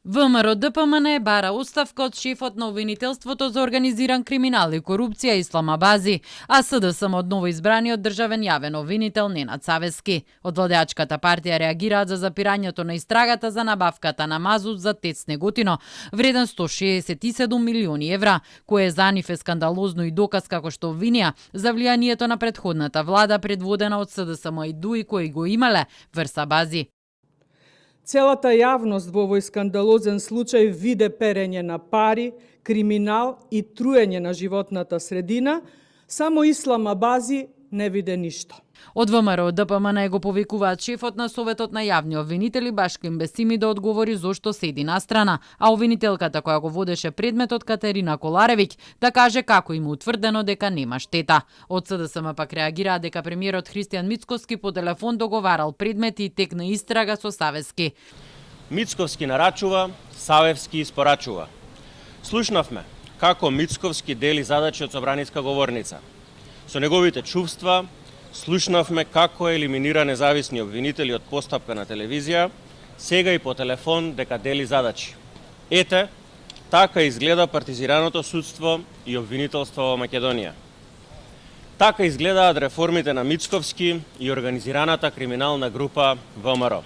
ВМРО ДПМН бара оставка од шефот на обвинителството за организиран криминал и корупција Ислам Абази, а СДСМ од новоизбраниот државен јавен обвинител Ненад Савески. Од владеачката партија реагираат за запирањето на истрагата за набавката на мазут за ТЕЦ Неготино, вреден 167 милиони евра, кое за нив е скандалозно и доказ како што обвинија за влијанието на претходната влада предводена од СДСМ и ДУИ кои го имале врз Абази. Целата јавност во овој скандалозен случај виде перење на пари, криминал и труење на животната средина, само Ислам Абази не виде ништо. Од ВМРО ДПМН го повикуваат шефот на Советот на јавни обвинители Башким Бесими да одговори зошто седи настрана, а обвинителката која го водеше предметот Катерина Коларевиќ да каже како им утврдено дека нема штета. Од СДСМ пак реагираа дека премиерот Христијан Мицковски по телефон договарал предмети и текна истрага со Савески. Мицковски нарачува, Савевски испорачува. Слушнавме како Мицковски дели задачи од собраниска говорница. Со неговите чувства слушнавме како елиминира независни обвинители од постапка на телевизија, сега и по телефон дека дели задачи. Ете, така изгледа партизираното судство и обвинителство во Македонија. Така изгледаат реформите на Мицковски и организираната криминална група ВМРО.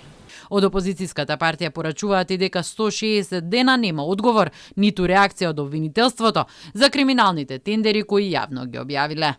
Од опозицијската партија порачуваат и дека 160 дена нема одговор, ниту реакција од обвинителството за криминалните тендери кои јавно ги објавиле.